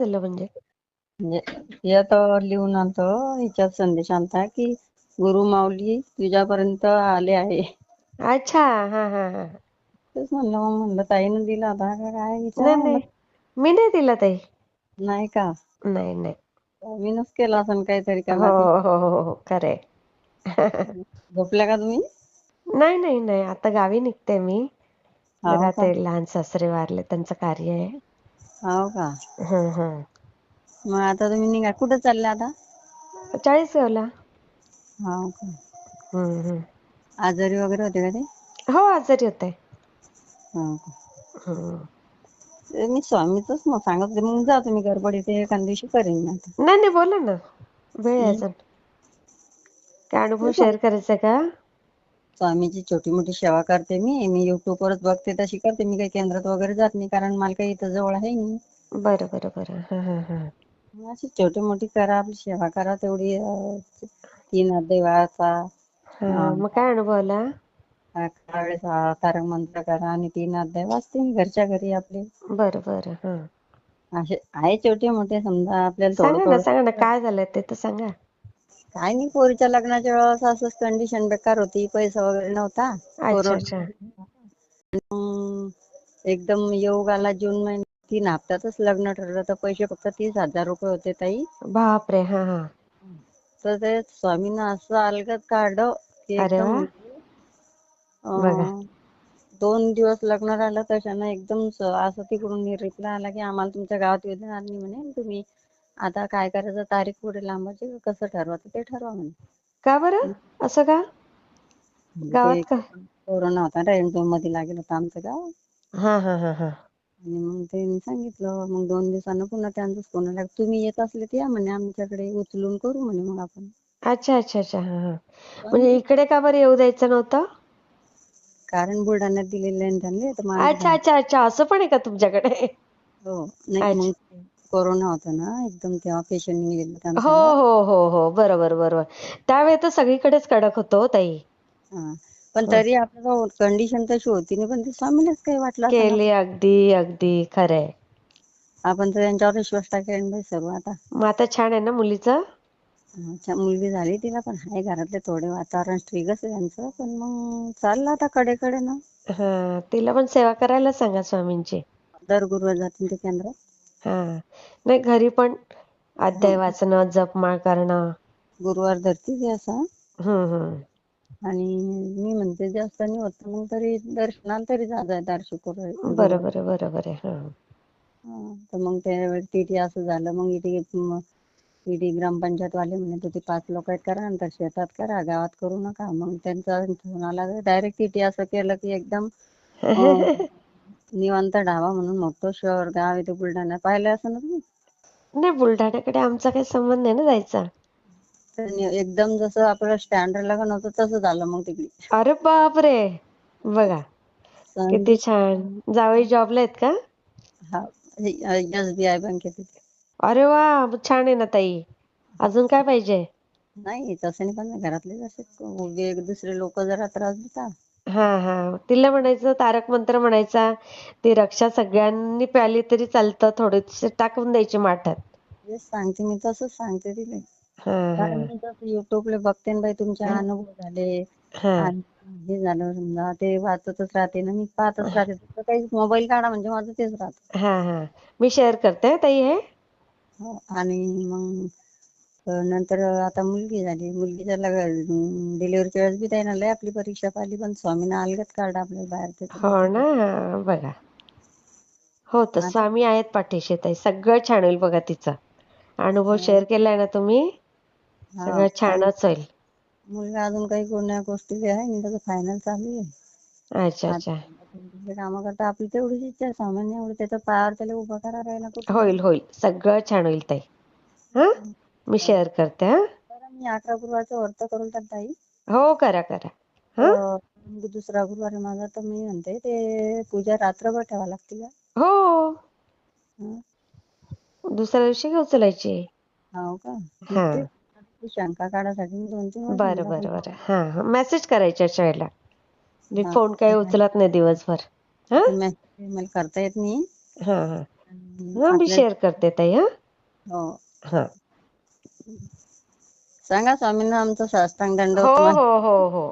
झालं म्हणजे? म्हणजे यात लिहून आणतो, हिच्यात संदेश आणता की गुरु माऊली तुझ्यापर्यंत आले आहे. अच्छा. हा हा हा. तेच म्हणलं ताईनं दिला होता का काय विचारा नाही म्हणलं. नाही, मी नाही दिला ताई. नाही का? नाही नाही. मीनच केला असेल काहीतरी हो कला ती. हो हो हो, खरंय. झोपल्या का तुम्ही? नाही नाही नाही, आता गावी निघते मी. हो जरा का? ते लहान सासरे वारले, त्यांचं कार्य आहे. हो का? हं. मग आता तुम्ही निघा, कुठं चालले आता? चाळीसगावला. हो का? हं. आजारी वगैरे होते का ते? हो, आजारी होते. हो का? हं. मी स्वामीचंच मग सांगत होते, मग जा तुम्ही गडबडीत एखाद दिवशी करेन मी आता. नाही नाही, बोला ना. वेळ आहे हं? अजून. काय अनुभव तेच शेअर म्हणलं, करायचा का? स्वामीची छोटी मोठी सेवा करते मी युट्यूबवरच बघते तशी करते. मी काही केंद्रात वगैरे जात नाही, कारण मला काही इथं जवळ आहे नाही. बरं बरं बरं. हं. मग अशी छोटी मोठी करा, आपली सेवा करा तेवढी. 3 अध्याय वाचा. मग काय अनुभव आला? वेळेस तारक मंत्र करा आणि 3 अध्याय वाचते मी घरच्या घरी आपले. बरं बरं. हं. असे आहे छोटे मोठे, समजा आपल्याला थोडं सांगा थोडं. ना, काय झालंय ते तर सांगा. काय नाही, पोरीच्या लग्नाच्या वेळेस असंच कंडिशन बेकार होती, पैसा वगैरे नव्हता. अच्छा कोरोना अच्छा. एकदम योग आला जून महिन्यात, 3 हप्त्यातच लग्न ठरलं. तर पैसे फक्त 30,000 रुपये होते ताई. बापरे. हा हा. तर ते स्वामीनं असं अलगद काढलं की अरे एकदम वा. म्हणजे बघा. 2 दिवस लग्न राहिलं त्याच्यानं एकदम असं तिकडून रिप्लाय आला की आम्हाला तुमच्या गावात येणार नाही म्हणे. तुम्ही आता काय करायचं, तारीख पुढे लांबायची कसं ठरवायचं ते ठरवा म्हणे. का बरं? असं का? ते गावात का? कोरोना होता ना, मध्ये लागेल होतं आमचं गाव. हा. आणि मग त्यांनी सांगितलं. मग 2 दिवसानं पुन्हा त्यांचाच फोन आला, तुम्ही येत असले तर या म्हणे आमच्याकडे, उचलून करू म्हणे मग आपण. अच्छा. हा. म्हणजे इकडे का बरं येऊ द्यायचं नव्हतं? कारण बुलढाण्यात दिलेलं आहे ना त्यांनी, तर मला अच्छा. असं पण आहे का तुमच्याकडे? हो. नाही अच्छा. मग कोरोना होता ना एकदम, तेव्हा पेशंट निघेल हो आमच्या गावात. हो. बरोबर. त्यावेळी तर सगळीकडेच कडक होतो ताई. हा. पण हं. तरी आपल्याला कंडिशन तशी होती नाही, पण ते स्वामीलाच काही वाटलं असं ना. केली, अगदी खरंय. आपण तर त्यांच्यावर विश्वास टाकेल बाई सर्व आता. मग आता छान आहे ना मुलीचं? अच्छा, मुलगी झाली तिला, पण आहे घरातले थोडे वातावरण स्ट्रिगच आहे त्यांचं, पण मग चाललं आता कडे ना. तिला पण सेवा करायला सांगा स्वामींची. दर गुरुवार जातील ते केंद्रात. हा. नाही, घरी पण हो, अध्याय वाचणं, जपमाळ करणं. गुरुवार धरती ती असा. हं. आणि मी म्हणते जास्त नाही होत मग तरी दर्शनाला तरी जात दर शुक्रवारी गुरुवार. बरोबर आहे. तर मग त्यावेळेस टीटी असं झालं, मग टीटी ग्रामपंचायत वाले म्हणत होते 5 लोक आहेत करा, नंतर शेतात करा, गावात करू नका. मग त्यांचा फोन आला, डायरेक्ट टीटी असं केलं की एकदम निवांत ढाबा म्हणून मोठं शहर गाव आहे ते बुलढाणा, पाहिलं असं ना तुम्ही. नाही, बुलढाण्याकडे आमचा काही संबंध नाही ना जायचा. तर एकदम जसं आपलं स्टँडर्ड लग्न होतं तसं झालं मग तिकडे. अरे बापरे. बघा किती म्हणजे छान. जावई जॉबला आहेत का? हा, SBI बँकेत. अरे वा, छान आहे ना ताई. अजून काय पाहिजे? नाही तसं नाही, पण घरातलेच असे दुसरे लोक जरा त्रास देतात. हा. तिला म्हणायचं तारक मंत्र म्हणायचा. ती रक्षा सगळ्यांनी प्याली तरी चालतं, थोडीशी टाकून द्यायची माठात. तेच सांगते मी, तसंच सांगते तिला. कारण हा. मी जसं युट्यूबला बघते ना बाई, तुमचे अनुभव झाले हा. आणि हे झालं समजा, ते वाचतच राहते ना, मी पाहतच राहते. तर काही मोबाईल काढा म्हणजे माझं तेच राहतं. हा. मी शेअर करते ताई हे. हो. आणि मग नंतर आता मुलगी झाली, मुलगीच्या डिलिव्हरीच्या वेळेस बी त्यानं लय आपली परीक्षा पाहिली, पण स्वामीनं अलगद काढलं आपल्याला बाहेर हो त्याच्यात. ना. बघा, हो तर आता स्वामी आहेत पाठीशी ताई. सगळं छान होईल बघा तिचं. अनुभव शेअर केलाय ना तुम्ही, हा. सगळं आणि छानच होईल. मुलगा अजून काही कोण्या गोष्टी आहे आणि त्याचं फायनल चालू आहे. अच्छा. कामं करता आपली तेवढीच इच्छा आहे, सामान्य एवढं त्याच्या पायावर त्याला उभं करा राहिला कुठेतरी. होईल. सगळं छान होईल ताई. हा, मी शेअर करते. हा. तर मी 11 गुरुवारचं व्रत करून टाक ताई. हो, करा. हा. दुसरा गुरुवार आहे माझा, तर मी म्हणते ते पूजा रात्रभर ठेवावी लागते का? हो, हं? दुसऱ्या दिवशी घेऊ चलायची. हो का? मग हा. ते ती शंका काढायसाठी मी 2-3 वेळेस म्हणलं. बरं. हा. मेसेज करायच्या अशा वेळेला. मी हा, फोन काही उचलत नाही दिवसभर. हा. ते मेसेज मला करता येत नाही. हा. हा मी आपल्या शेअर करते ताई. हा हो हा सांगा स्वामींना आमचं साष्टांग हो दंडवत हो हो हो